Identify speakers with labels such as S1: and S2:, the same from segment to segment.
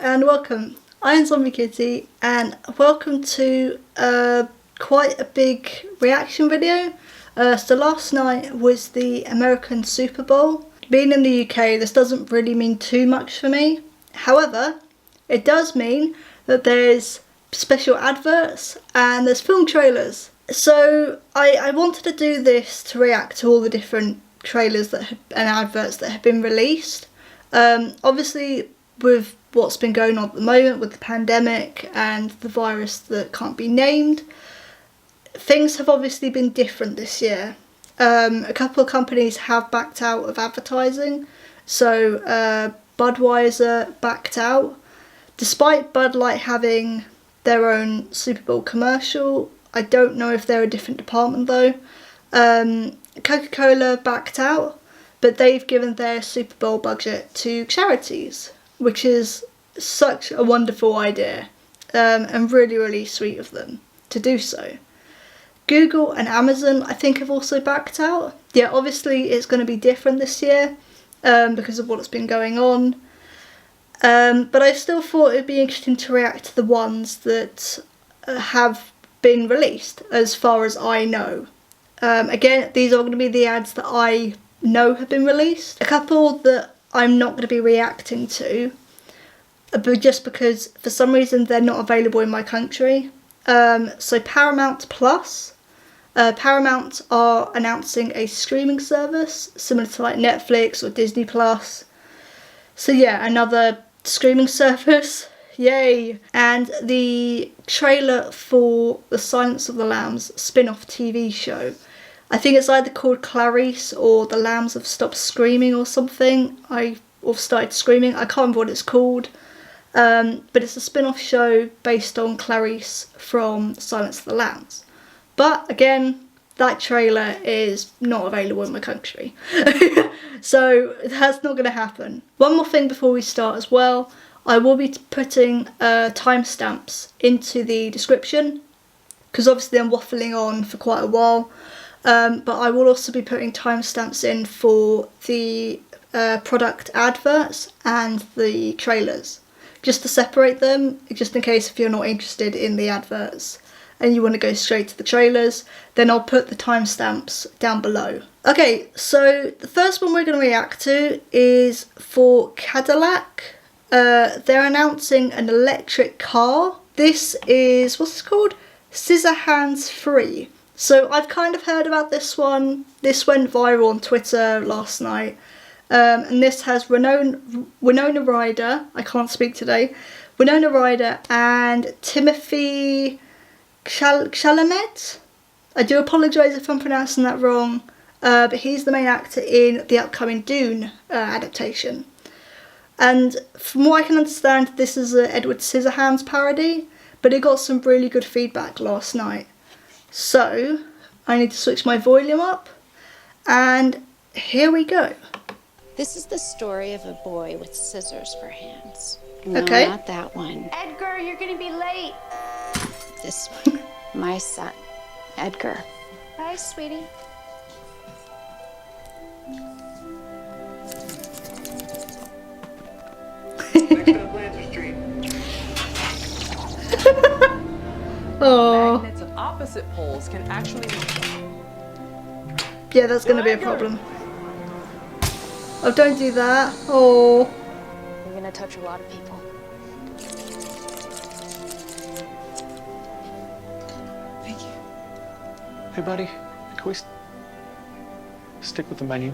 S1: and welcome. I'm Zombie Kitty and welcome to quite a big reaction video. So last night was the American Super Bowl. Being in the UK, this doesn't really mean too much for me. However, it does mean that there's special adverts and there's film trailers. So I wanted to do this to react to all the different trailers and adverts that have been released. Obviously with what's been going on at the moment with the pandemic and the virus that can't be named, things have obviously been different this year. A couple of companies have backed out of advertising. So Budweiser backed out. Despite Bud Light having their own Super Bowl commercial, I don't know if they're a different department though. Coca-Cola backed out, but they've given their Super Bowl budget to charities, which is such a wonderful idea, and really, really sweet of them to do so. Google and Amazon, I think, have also backed out. Yeah, obviously it's going to be different this year because of what's been going on. But I still thought it'd be interesting to react to the ones that have been released, as far as I know. Again, these are going to be the ads that I know have been released. A couple that I'm not going to be reacting to, but just because for some reason they're not available in my country. So Paramount Plus. Paramount are announcing a streaming service similar to like Netflix or Disney Plus. So yeah, another streaming service. Yay! And the trailer for the Silence of the Lambs spin-off TV show. I think it's either called Clarice or The Lambs Have Stopped Screaming or something. Or started screaming. I can't remember what it's called. But it's a spin-off show based on Clarice from Silence of the Lambs. But again, that trailer is not available in my country. So that's not going to happen. One more thing before we start as well. I will be putting timestamps into the description, because obviously I'm waffling on for quite a while, but I will also be putting timestamps in for the product adverts and the trailers, just to separate them, just in case if you're not interested in the adverts and you want to go straight to the trailers, then I'll put the timestamps down below. Okay, so the first one we're going to react to is for Cadillac. They're announcing an electric car. This is, what's this called? Scissor Hands Free. So I've kind of heard about this one. This went viral on Twitter last night. And this has Winona Ryder, I can't speak today, Winona Ryder and Timothy Chalamet. I do apologise if I'm pronouncing that wrong, but he's the main actor in the upcoming Dune adaptation. And from what I can understand, this is an Edward Scissorhands parody, but it got some really good feedback last night. So I need to switch my volume up, and here we go.
S2: This is the story of a boy with scissors for hands.
S1: Okay.
S2: No, not that one.
S3: Edgar, you're gonna be late.
S2: This one. My son, Edgar.
S3: Bye, sweetie.
S1: Oh.
S4: Magnets of opposite poles can actually...
S1: Yeah, that's going to be a problem. Oh, don't do that. Oh.
S3: You're gonna touch a lot of people.
S5: Thank you. Hey, buddy. Can we stick with the menu?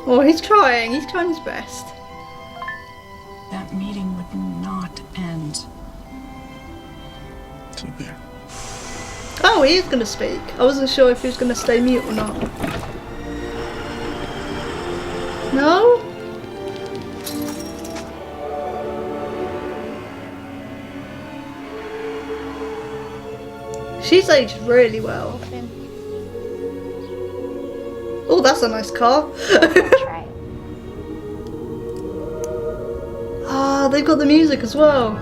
S1: Oh, he's trying. He's trying his best.
S6: That meeting would not end.
S5: It's up there.
S1: Oh, he is going to speak. I wasn't sure if he was going to stay mute or not. No? She's aged really well. Oh, that's a nice car.
S3: Try.
S1: Ah, they've got the music as well.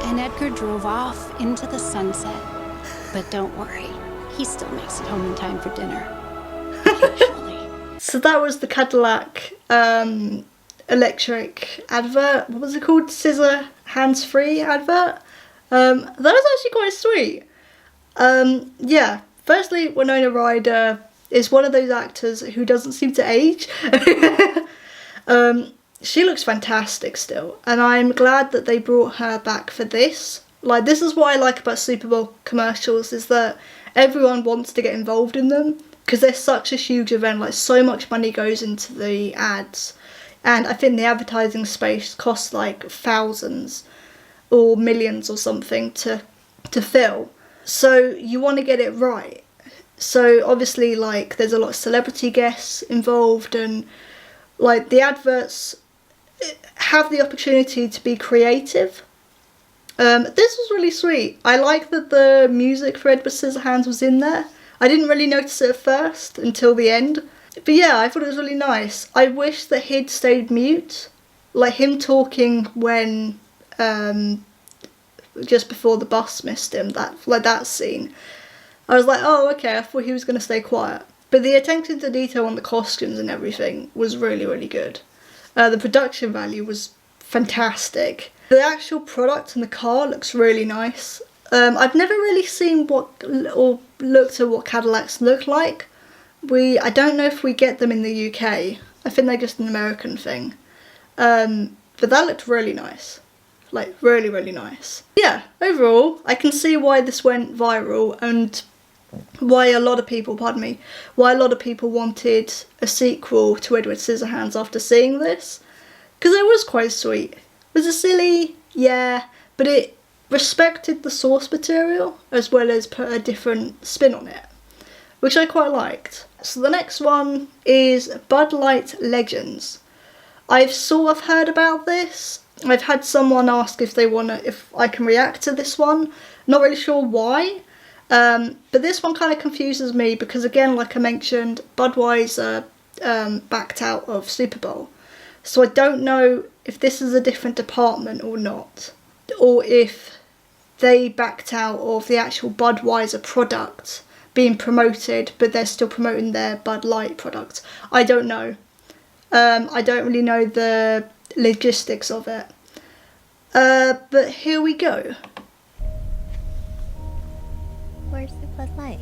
S2: And Edgar drove off into the sunset. But don't worry, he still makes it home in time for dinner. Occasionally.
S1: So that was the Cadillac electric advert. What was it called? Scissor hands-free advert. That was actually quite sweet. Yeah, firstly, Winona Ryder is one of those actors who doesn't seem to age. She looks fantastic still, and I'm glad that they brought her back for this. Like, this is what I like about Super Bowl commercials, is that everyone wants to get involved in them, because they're such a huge event. Like, so much money goes into the ads, and I think the advertising space costs like thousands or millions or something to fill. So you want to get it right. So obviously, like, there's a lot of celebrity guests involved, and like the adverts have the opportunity to be creative. This was really sweet. I like that the music for Edward Scissorhands was in there. I didn't really notice it at first until the end. But yeah, I thought it was really nice. I wish that he'd stayed mute. Like him talking when just before the bus missed him, that scene. I was like, oh, okay, I thought he was going to stay quiet. But the attention to detail on the costumes and everything was really, really good. The production value was fantastic. The actual product in the car looks really nice. I've never really seen or looked at what Cadillacs look like. I don't know if we get them in the UK. I think they're just an American thing. But that looked really nice. Like, really, really nice. Yeah, overall, I can see why this went viral and why a lot of people wanted a sequel to Edward Scissorhands after seeing this. Because it was quite sweet. Was it silly? Yeah, but it respected the source material as well as put a different spin on it, which I quite liked. So the next one is Bud Light Legends. I've sort of heard about this. I've had someone ask if I can react to this one. Not really sure why. But this one kind of confuses me because, again, like I mentioned, Budweiser backed out of Super Bowl. So I don't know if this is a different department or not. Or if they backed out of the actual Budweiser product being promoted, but they're still promoting their Bud Light product. I don't know. I don't really know the logistics of it. But here we go.
S7: Where's the Bud Light?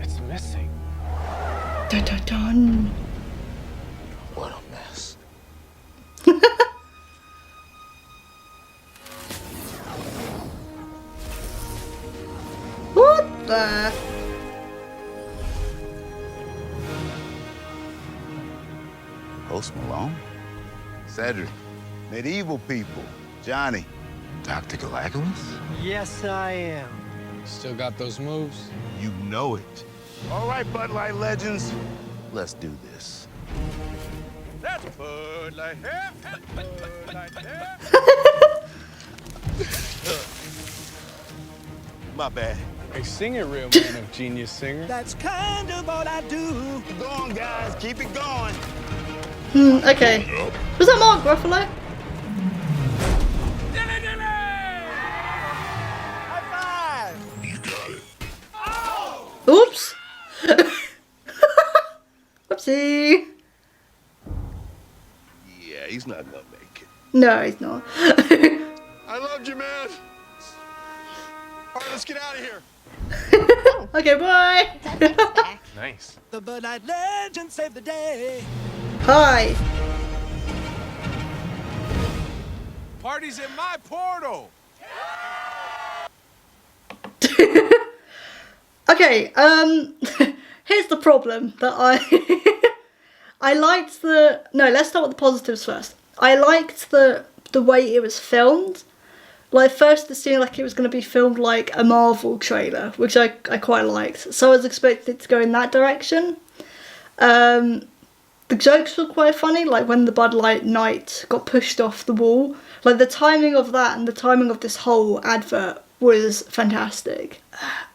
S5: It's missing.
S1: Dun dun dun.
S5: What a mess.
S1: What the?
S8: Post Malone? Cedric. Medieval people. Johnny. Dr. Galagos?
S9: Yes, I am.
S5: Still got those moves?
S8: You know it. All right, Bud Light legends. Let's do this. That's Bud Light. Bud Light. My bad.
S5: Hey, sing it, real man of genius singer.
S9: That's kind of all I do.
S8: Keep going, guys. Keep it going.
S1: Okay. Was that Mark Ruffalo?
S9: High five!
S8: You got it.
S1: Oops. Whoopsie.
S8: Yeah, he's not gonna make it.
S1: No, he's not.
S8: I loved you, man. All right, let's get out of here.
S1: Okay, bye.
S5: Nice.
S9: The Bud Light legend saved the day.
S1: Hi.
S8: Party's in my portal.
S1: Okay, here's the problem that I liked let's start with the positives first. I liked the way it was filmed. Like, first it seemed like it was going to be filmed like a Marvel trailer, which I quite liked. So I was expecting it to go in that direction. The jokes were quite funny, like when the Bud Light Knight got pushed off the wall. Like, the timing of that and the timing of this whole advert was fantastic.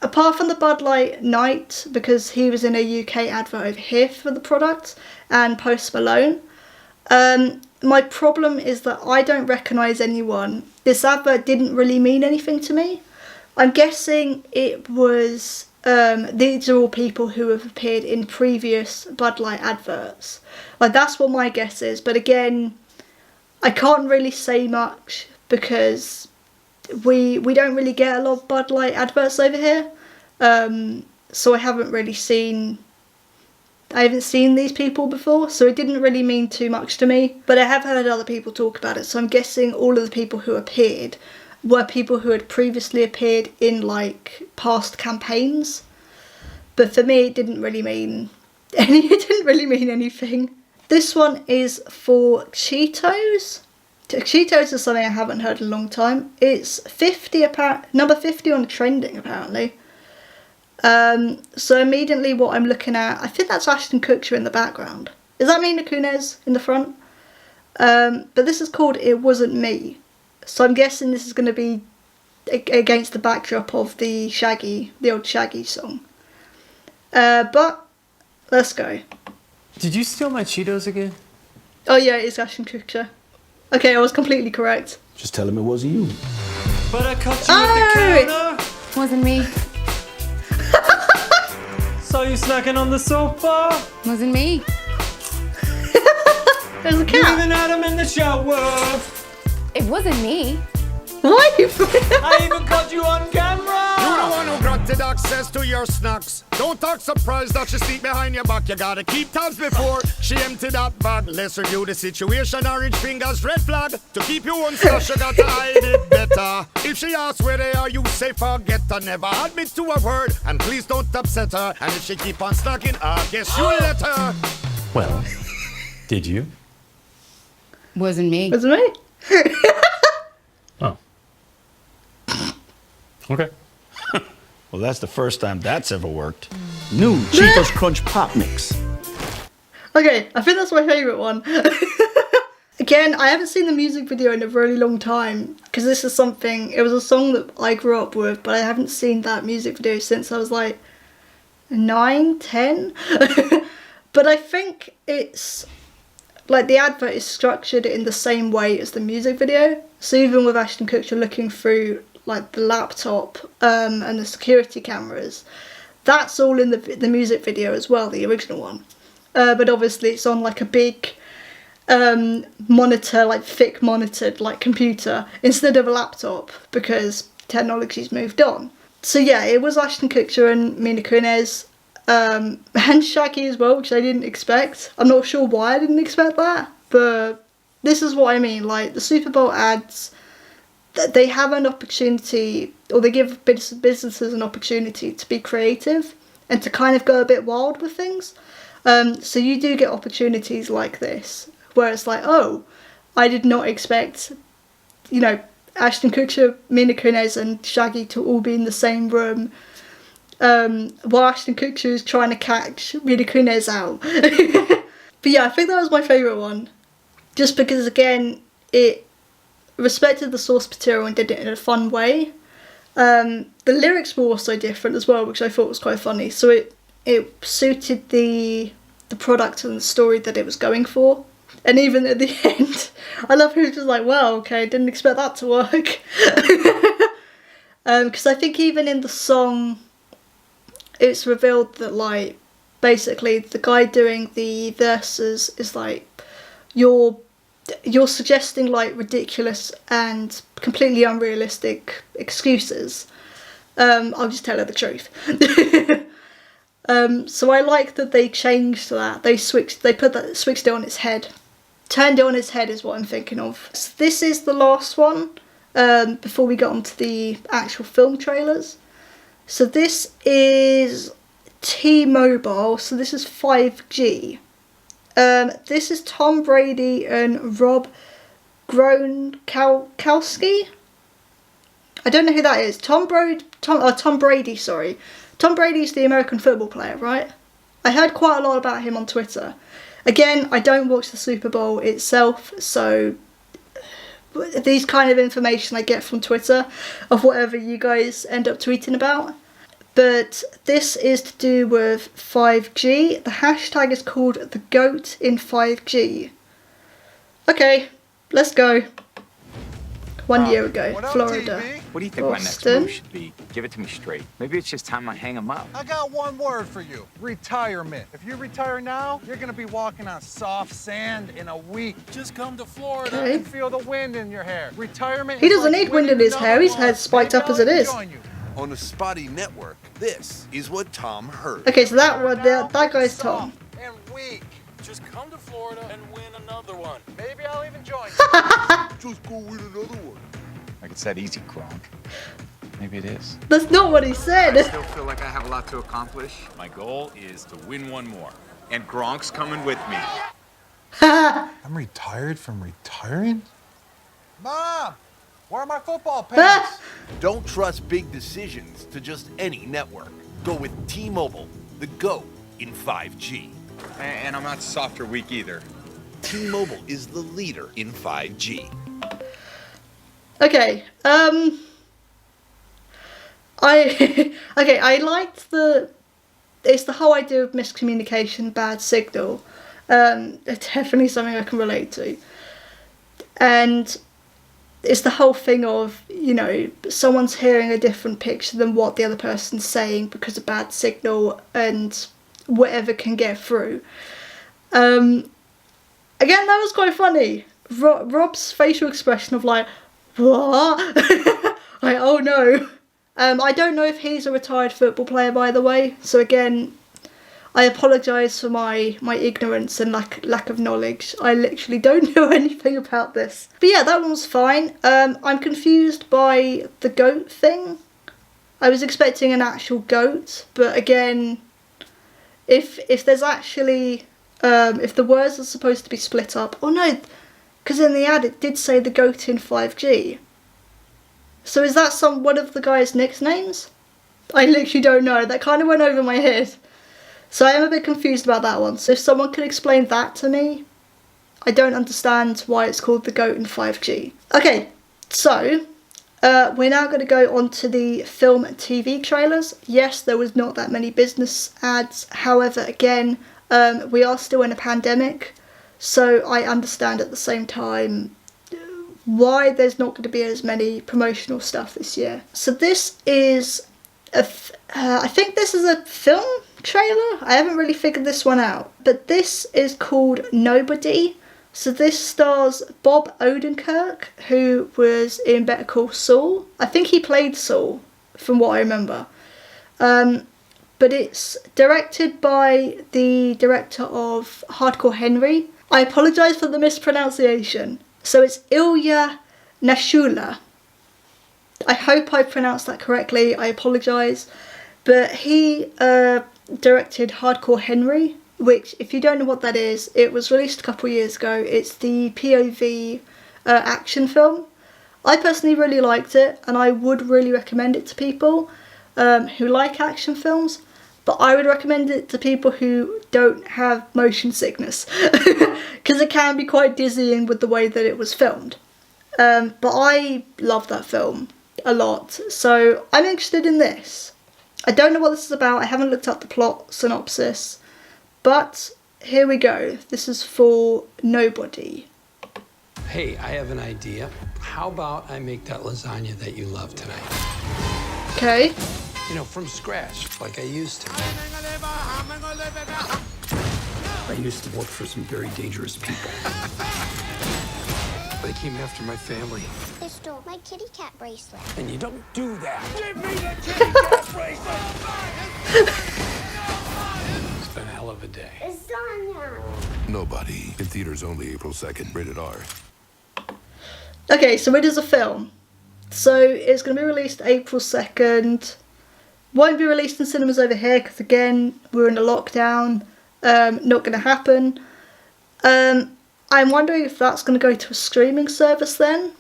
S1: Apart from the Bud Light Knight, because he was in a UK advert over here for the product, and Post Malone, my problem is that I don't recognise anyone. This advert didn't really mean anything to me. I'm guessing it was, these are all people who have appeared in previous Bud Light adverts. Like, that's what my guess is, but again, I can't really say much because we don't really get a lot of Bud Light adverts over here. So I haven't seen these people before, so it didn't really mean too much to me. But I have heard other people talk about it, so I'm guessing all of the people who appeared were people who had previously appeared in like past campaigns. But for me, it didn't really mean anything. This one is for Cheetos. Cheetos is something I haven't heard in a long time. It's number 50 on trending apparently. So immediately what I'm looking at, I think that's Ashton Kutcher in the background. Is that Mila Kunis in the front? But this is called It Wasn't Me. So I'm guessing this is going to be against the backdrop of the old Shaggy song. But let's go.
S10: Did you steal my Cheetos again?
S1: Oh yeah, it's Ashton Kutcher. Okay, I was completely correct.
S8: Just tell him it wasn't you.
S9: But I caught you at the counter.
S2: Wasn't me.
S9: Saw you snacking on the sofa.
S2: Wasn't me.
S1: There's a
S9: You
S1: cat.
S9: even had him in the shower.
S2: It wasn't me.
S1: Why are you
S9: I even caught you on camera.
S8: You're the one who granted access to your snacks. Don't act surprised that she sneak behind your back. You gotta keep tabs before she empty that bag. Let's review the situation. Orange fingers, red flag. To keep you on stash, you gotta hide it better. If she asks where they are, you say forget her. Never admit to a word, and please don't upset her. And if she keep on snacking, I guess you let her.
S10: Well, did you?
S2: Wasn't me.
S1: Was it me?
S10: Oh. Okay.
S8: Well, that's the first time that's ever worked. New Cheetos Crunch Pop Mix.
S1: Okay, I think that's my favourite one. Again, I haven't seen the music video in a really long time because it was a song that I grew up with, but I haven't seen that music video since I was like 9, 10. But I think it's like the advert is structured in the same way as the music video. So even with Ashton Kutcher looking through like the laptop and the security cameras, that's all in the music video as well, the original one. But obviously it's on like a big monitor, like thick monitored like computer instead of a laptop because technology's moved on. So yeah, it was Ashton Kutcher and Mila Kunis and Shaggy as well, which I didn't expect. I'm not sure why I didn't expect that, but this is what I mean. Like the Super Bowl ads, they have an opportunity, or they give businesses an opportunity to be creative and to kind of go a bit wild with things. So you do get opportunities like this, where it's like, oh, I did not expect, Ashton Kutcher, Mila Kunis and Shaggy to all be in the same room, while Ashton Kutcher is trying to catch Mila Kunis out. But yeah, I think that was my favourite one. Just because, again, it respected the source material and did it in a fun way. The lyrics were also different as well, which I thought was quite funny. So it suited the product and the story that it was going for. And even at the end, I love how it's just like, well, okay, didn't expect that to work. Because I think even in the song, it's revealed that, like, basically the guy doing the verses is like, you're suggesting like ridiculous and completely unrealistic excuses. I'll just tell her the truth. So I like that they changed that. They switched it on its head. Turned it on its head is what I'm thinking of. So this is the last one before we get on to the actual film trailers. So this is T-Mobile. So this is 5G. This is Tom Brady and Rob Gronkowski. I don't know who that is. Tom Brady, sorry. Tom Brady's the American football player, right? I heard quite a lot about him on Twitter. Again, I don't watch the Super Bowl itself, so these kind of information I get from Twitter of whatever you guys end up tweeting about. But this is to do with 5G. The hashtag is called the GOAT in 5G. Okay, let's go. 1 year ago, Florida.
S11: What do you think my next
S1: Boston.
S11: move should be? Give it to me straight. Maybe it's just time I hang him up.
S12: I got one word for you. Retirement. If you retire now, you're gonna be walking on soft sand in a week. Just come to Florida
S1: Okay.
S12: and feel the wind in your hair. Retirement
S1: He
S12: is
S1: doesn't
S12: like
S1: need wind in
S12: winning
S1: his hair. His
S12: another
S1: head's spiked
S12: one.
S1: up as it is.
S12: Join you.
S13: On the Spotty Network, this is what Tom heard.
S1: Okay, so that guy's Tom.
S12: And weak.
S9: Just come to Florida and win another one.
S12: Maybe I'll even join you.
S13: Just go win another one.
S11: Like it's that easy, Gronk. Maybe it is.
S1: That's not what he said.
S11: I still feel like I have a lot to accomplish. My goal is to win one more. And Gronk's coming with me.
S12: I'm retired from retiring? Mom, where are my football pants?
S13: Don't trust big decisions to just any network. Go with T-Mobile, the GOAT in 5G.
S11: And I'm not soft or weak either.
S13: T-Mobile is the leader in 5G.
S1: Okay, I liked it's the whole idea of miscommunication, bad signal. It's definitely something I can relate to. And it's the whole thing of, you know, someone's hearing a different picture than what the other person's saying because of bad signal and whatever can get through. Again, that was quite funny. Rob's facial expression of like, what? Like, oh no. I don't know if he's a retired football player, by the way. So again, I apologise for my ignorance and lack of knowledge. I literally don't know anything about this. But yeah, that one was fine. I'm confused by the goat thing. I was expecting an actual goat, but again, if there's actually if the words are supposed to be split up, oh no, because in the ad it did say the goat in 5G. So is that one of the guy's nicknames? I literally don't know. That kind of went over my head. So I am a bit confused about that one. So if someone could explain that to me, I don't understand why it's called the goat in 5G. Okay, so we're now going to go on to the film and TV trailers. Yes, there was not that many business ads. However, again, we are still in a pandemic. So I understand at the same time why there's not going to be as many promotional stuff this year. So this is I think this is a film trailer. I haven't really figured this one out, but this is called Nobody. So this stars Bob Odenkirk, who was in Better Call Saul. I think he played Saul, from what I remember. But it's directed by the director of Hardcore Henry. I apologise for the mispronunciation. So it's Ilya Nashula. I hope I pronounced that correctly. I apologise. But he directed Hardcore Henry, which, if you don't know what that is, it was released a couple of years ago. It's the POV action film. I personally really liked it, and I would really recommend it to people who like action films. But I would recommend it to people who don't have motion sickness, because it can be quite dizzying with the way that it was filmed. But I love that film a lot, so I'm interested in this. I don't know what this is about. I haven't looked up the plot synopsis, but here we go. This is for Nobody.
S14: Hey, I have an idea. How about I make that lasagna that you love tonight?
S1: Okay.
S14: You know, from scratch, like I used to. I used to work for some very dangerous people. They came after my family.
S7: They stole my kitty cat bracelet.
S14: And you don't do that.
S7: Give me the kitty cat bracelet!
S14: It's been a hell of a day.
S7: Lasagna!
S13: Nobody. In theaters only April 2nd. Rated R.
S1: Okay, so it is a film. So it's going to be released April 2nd. Won't be released in cinemas over here because, again, we're in a lockdown. Not going to happen. I'm wondering if that's going to go to a streaming service then.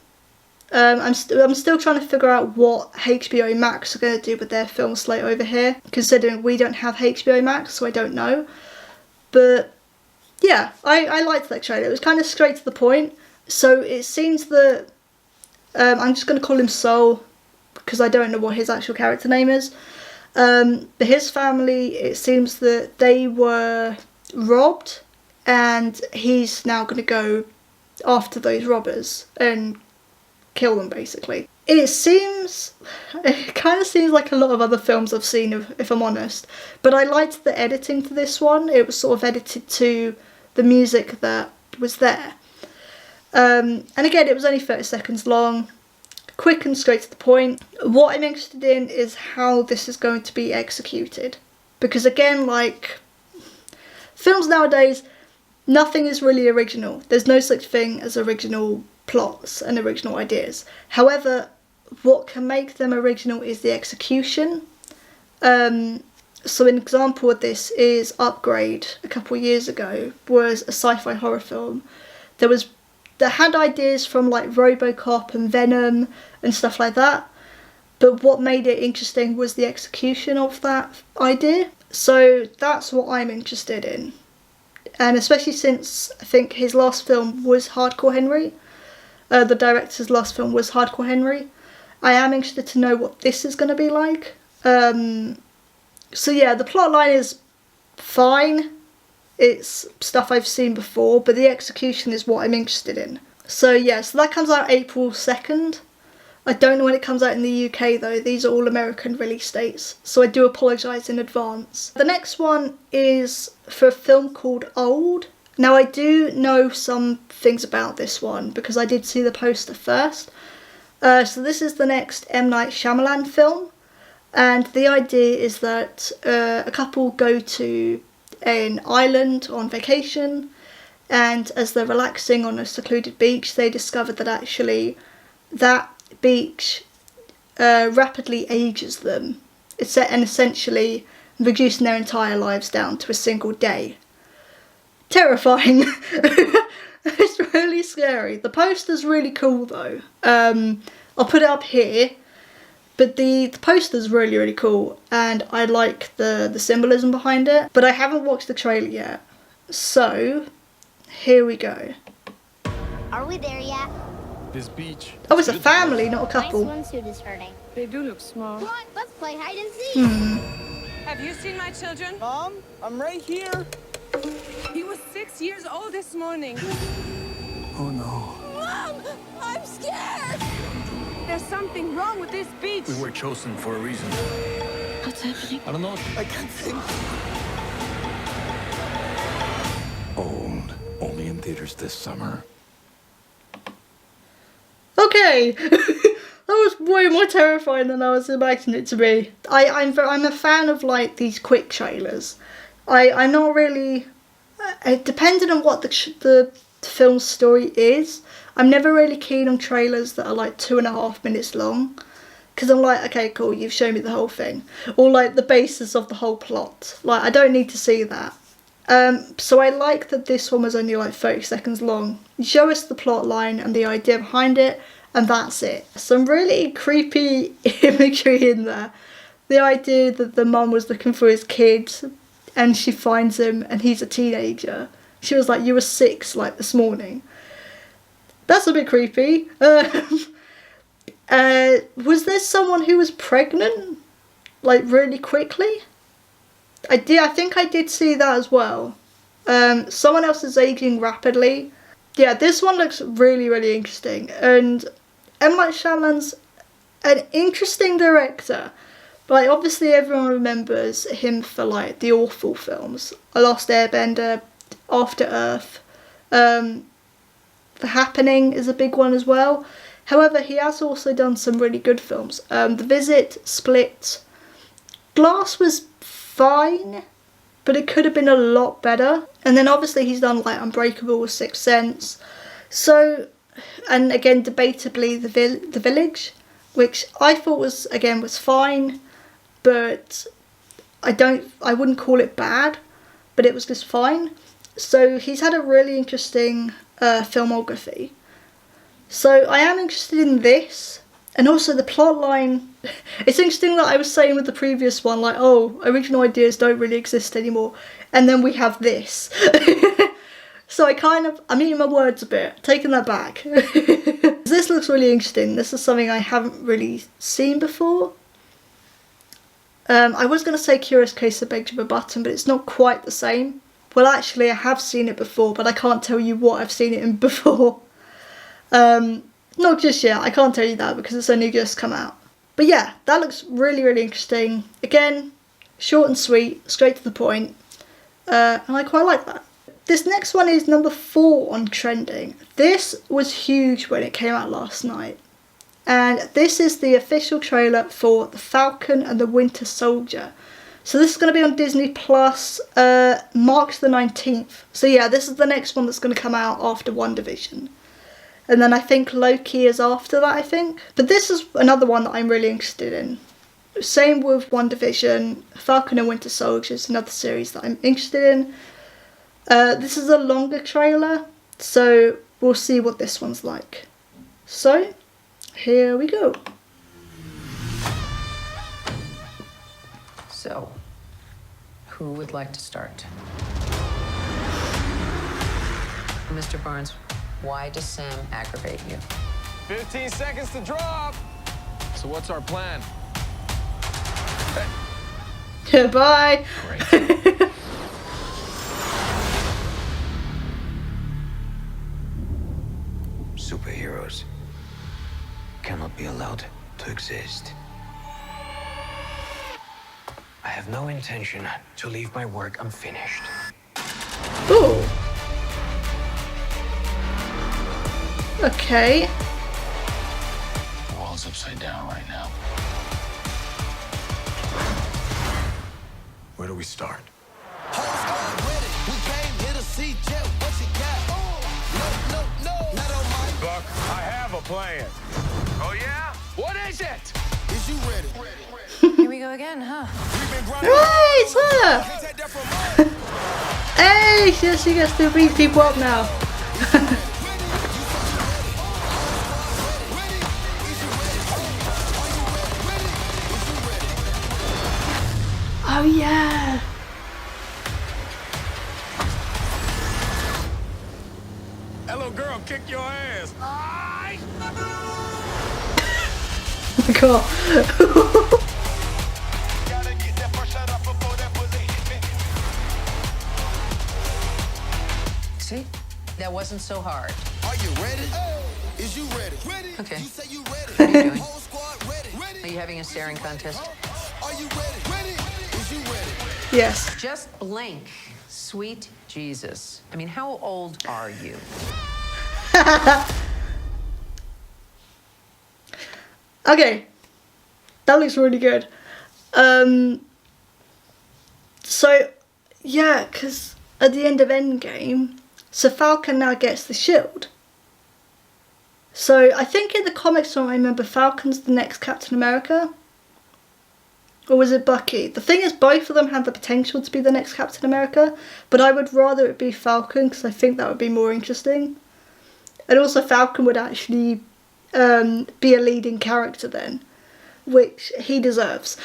S1: I'm still trying to figure out what HBO Max are going to do with their film slate over here, considering we don't have HBO Max, so I don't know. But yeah, I liked that trailer. It was kind of straight to the point. So it seems that I'm just going to call him Soul because I don't know what his actual character name is. But his family, it seems that they were robbed, and he's now going to go after those robbers and kill them basically. It kind of seems like a lot of other films I've seen, if I'm honest, but I liked the editing for this one. It was sort of edited to the music that was there. And again, it was only 30 seconds long, quick and straight to the point. What I'm interested in is how this is going to be executed, because again, like films nowadays, nothing is really original. There's no such thing as original plots and original ideas. However, what can make them original is the execution. So an example of this is Upgrade, a couple of years ago, was a sci-fi horror film. That had ideas from like RoboCop and Venom and stuff like that, but what made it interesting was the execution of that idea. So that's what I'm interested in, and especially since I think his last film was Hardcore Henry, the director's last film was Hardcore Henry. I am interested to know what this is going to be like. So yeah, the plot line is fine. It's stuff I've seen before, but the execution is what I'm interested in. So yeah, so that comes out April 2nd. I don't know when it comes out in the UK though. These are all American release dates, so I do apologise in advance. The next one is for a film called Old. Now I do know some things about this one because I did see the poster first. So this is the next M. Night Shyamalan film, and the idea is that a couple go to an island on vacation, and as they're relaxing on a secluded beach, they discover that actually that beach rapidly ages them. And essentially reducing their entire lives down to a single day. Terrifying. It's really scary. The poster's really cool though. I'll put it up here, but the poster's really, really cool, and I like the symbolism behind it, but I haven't watched the trailer yet. So, here we go.
S15: Are we there yet?
S9: This beach.
S1: Oh, it's a family, not a couple.
S15: My swimsuit is hurting.
S6: They do look small.
S15: Come on, let's play hide and seek.
S6: Have you seen my children?
S12: Mom, I'm right here.
S6: He was 6 years old this morning.
S12: Oh no.
S6: Mom, I'm scared. There's something wrong with this beach.
S9: We were chosen for a reason.
S6: What's happening?
S9: I don't know.
S12: I can't think.
S9: Old. Only in theaters this summer.
S1: Okay, that was way more terrifying than I was imagining it to be. I'm a fan of like these quick trailers. I'm not really, depending on what the film story is, I'm never really keen on trailers that are like 2.5 minutes long, because I'm like, okay, cool, you've shown me the whole thing, or like the basis of the whole plot. Like, I don't need to see that. So I like that this one was only like 30 seconds long. You show us the plot line and the idea behind it, and that's it. Some really creepy imagery in there. The idea that the mum was looking for his kid and she finds him and he's a teenager. She was like, you were 6 like this morning. That's a bit creepy. Was there someone who was pregnant like really quickly? I think I did see that as well. Someone else is aging rapidly. Yeah, this one looks really, really interesting. And M. Night Shyamalan's an interesting director. Like, obviously everyone remembers him for like the awful films. A Lost Airbender, After Earth. The Happening is a big one as well. However, he has also done some really good films. The Visit, Split. Glass was fine, but it could have been a lot better. And then obviously he's done like Unbreakable, Sixth Sense. So, and again, debatably The Village, which I thought was fine, but I wouldn't call it bad, but it was just fine. So he's had a really interesting filmography. So I am interested in this. And also the plot line, it's interesting that I was saying with the previous one, like, oh, original ideas don't really exist anymore. And then we have this. So I'm eating my words a bit, taking that back. This looks really interesting. This is something I haven't really seen before. I was going to say Curious Case of Benjamin Button, but it's not quite the same. Well, actually, I have seen it before, but I can't tell you what I've seen it in before. Not just yet, I can't tell you that because it's only just come out. But yeah, that looks really, really interesting. Again, short and sweet, straight to the point, and I quite like that. This next one is number 4 on trending. This was huge when it came out last night. And this is the official trailer for The Falcon and the Winter Soldier. So this is going to be on Disney Plus March the 19th. So yeah, this is the next one that's going to come out after WandaVision. And then I think Loki is after that, I think. But this is another one that I'm really interested in. Same with WandaVision. Falcon and Winter Soldier is another series that I'm interested in. This is a longer trailer, so we'll see what this one's like. So, here we go.
S16: So, who would like to start? Mr. Barnes, why does Sam aggravate you?
S12: 15 seconds to drop. So what's our plan?
S1: Bye.
S16: Great.
S17: Superheroes cannot be allowed to exist. I have no intention to leave my work unfinished.
S1: Ooh. Okay.
S17: The world's upside down right now.
S9: Where do we start?
S7: Buck, I have a plan.
S12: Oh yeah? What is it?
S7: Is you ready?
S16: Here we go again, huh?
S1: Hey, it's her! Hey, she gets to beat people up now. Oh yeah.
S7: Hello, girl, kick your ass.
S1: Oh my god.
S16: See? That wasn't so hard.
S7: Are you ready? Is you ready?
S16: Okay.
S7: You say you ready?
S16: What are you doing?
S7: Whole squad ready?
S16: Are you having a staring contest?
S7: Are you ready? Is you ready?
S1: Yes.
S16: Just blink. Sweet Jesus. I mean, how old are you?
S1: Okay. That looks really good. So, yeah, because at the end of Endgame, so Falcon now gets the shield. So I think in the comics, I remember Falcon's the next Captain America. Or was it Bucky? The thing is, both of them have the potential to be the next Captain America, but I would rather it be Falcon because I think that would be more interesting. And also Falcon would actually be a leading character then, which he deserves.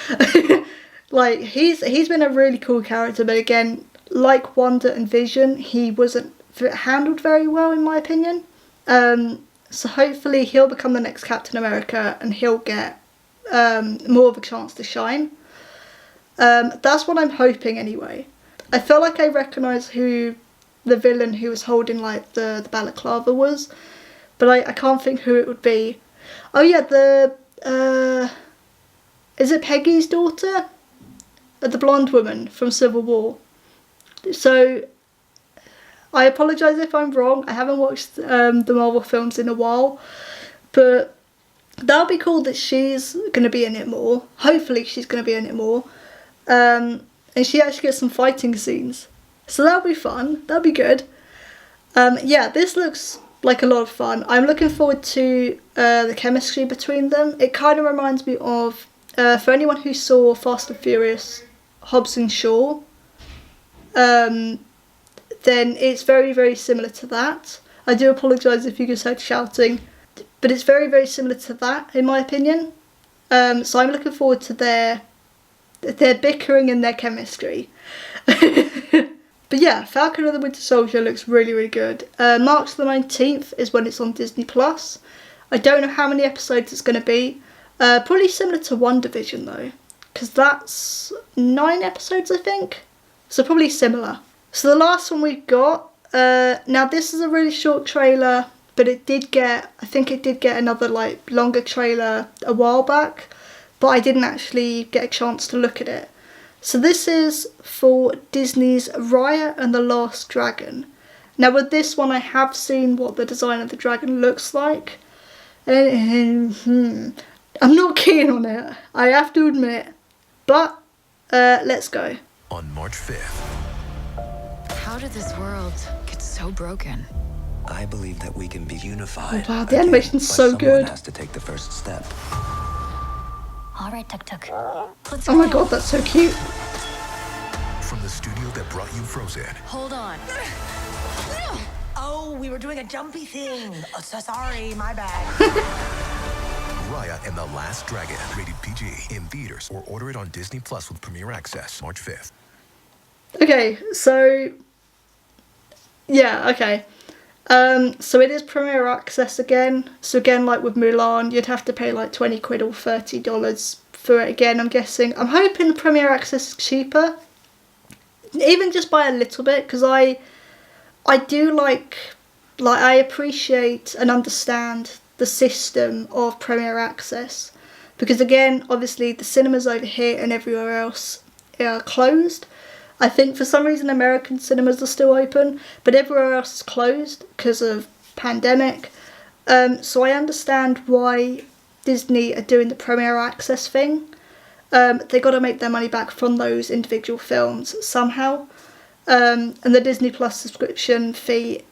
S1: Like, he's been a really cool character, but again, like Wanda and Vision, he wasn't handled very well in my opinion. So hopefully he'll become the next Captain America and he'll get more of a chance to shine. That's what I'm hoping anyway. I feel like I recognise who the villain who was holding like the balaclava was, but I can't think who it would be. Oh yeah, is it Peggy's daughter? The blonde woman from Civil War. So I apologise if I'm wrong. I haven't watched the Marvel films in a while, but that'll be cool that she's going to be in it more. Hopefully she's going to be in it more. And she actually gets some fighting scenes. So that'll be fun. That'll be good. Yeah, this looks like a lot of fun. I'm looking forward to the chemistry between them. It kind of reminds me of, for anyone who saw Fast and Furious, Hobbs and Shaw, then it's very, very similar to that. I do apologise if you just heard shouting, but it's very, very similar to that in my opinion. So I'm looking forward to their bickering and their chemistry. But yeah, Falcon and the Winter Soldier looks really, really good. March the 19th is when it's on Disney Plus. I don't know how many episodes it's going to be. Probably similar to WandaVision though, because that's 9 episodes I think. So probably similar. So the last one we've got, now this is a really short trailer but it did get, I think it did get another like longer trailer a while back, but I didn't actually get a chance to look at it. So this is for Disney's Raya and the Last Dragon. Now with this one I have seen what the design of the dragon looks like. I'm not keen on it, I have to admit. But let's go.
S9: On March 5th.
S18: How did this world get so broken?
S17: I believe that we can be unified.
S1: Oh wow, the animation's so good.
S17: Someone has to take the first step.
S15: All right, Tuk Tuk. Let's
S1: Oh my god, that's so cute.
S9: From the studio that brought you Frozen.
S18: Hold on.
S19: Oh, we were doing a jumpy thing. Oh, so sorry, my bad.
S9: Raya and the Last Dragon. Rated PG. In theaters or order it on Disney Plus with Premier Access. March 5th.
S1: Okay, so yeah, okay. So it is Premier Access again. So again, like with Mulan, you'd have to pay like 20 quid or $30 for it again, I'm guessing. I'm hoping the Premier Access is cheaper. Even just by a little bit, because I do like I appreciate and understand the system of Premier Access. Because again, obviously the cinemas over here and everywhere else are closed. I think for some reason American cinemas are still open, but everywhere else is closed because of pandemic. So I understand why Disney are doing the Premier Access thing. They got to make their money back from those individual films somehow. And the Disney Plus subscription fee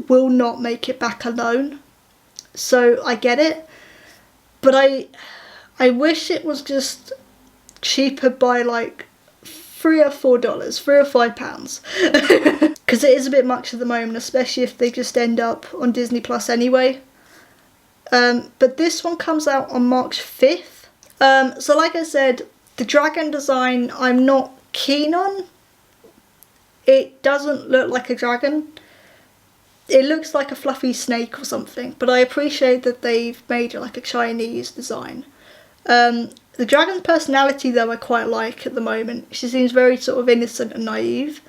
S1: will not make it back alone. So I get it. But I wish it was just cheaper by like $3 or $4, £3 or £5. Because it is a bit much at the moment, especially if they just end up on Disney Plus anyway. But this one comes out on March 5th. So like I said, the dragon design I'm not keen on. It doesn't look like a dragon. It looks like a fluffy snake or something, but I appreciate that they've made it like a Chinese design. The dragon's personality though I quite like at the moment. She seems very sort of innocent and naive.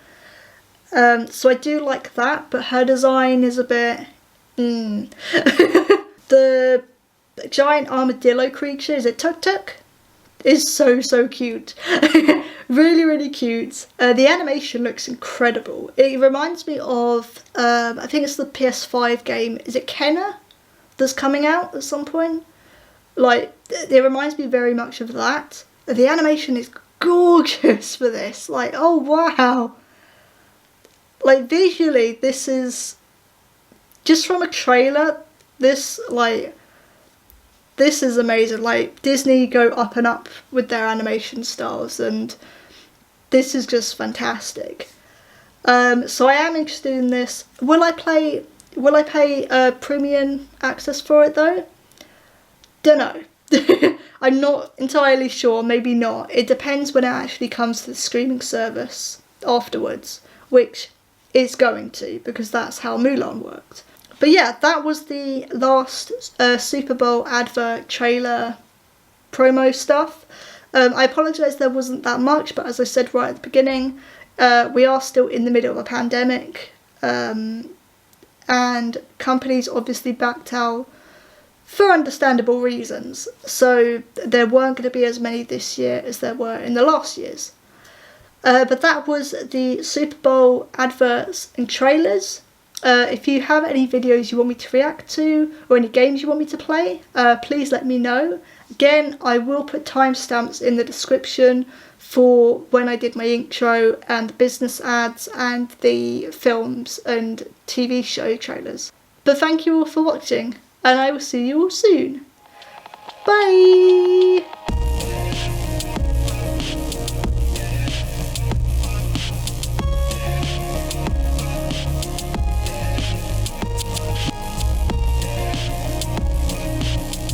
S1: So I do like that, but her design is a bit... The giant armadillo creature, is it Tuk Tuk? Is so cute. Really cute. The animation looks incredible. It reminds me of, I think it's the PS5 game, is it Kenna? That's coming out at some point. Like, it reminds me very much of that. The animation is gorgeous for this. Like, oh wow. Like, visually, this is... Just from a trailer, this is amazing. Like, Disney go up and up with their animation styles, and this is just fantastic. So I am interested in this. Will I pay premium access for it though? Dunno. I'm not entirely sure, maybe not. It depends when it actually comes to the streaming service afterwards, which it's going to, because that's how Mulan worked. But yeah, that was the last Super Bowl advert trailer promo stuff. I apologise there wasn't that much, but as I said right at the beginning, we are still in the middle of a pandemic, and companies obviously backed out for understandable reasons. So there weren't going to be as many this year as there were in the last years. But that was the Super Bowl adverts and trailers. If you have any videos you want me to react to, or any games you want me to play, please let me know. Again, I will put timestamps in the description for when I did my intro and the business ads and the films and TV show trailers. But thank you all for watching, and I will see you all soon. Bye!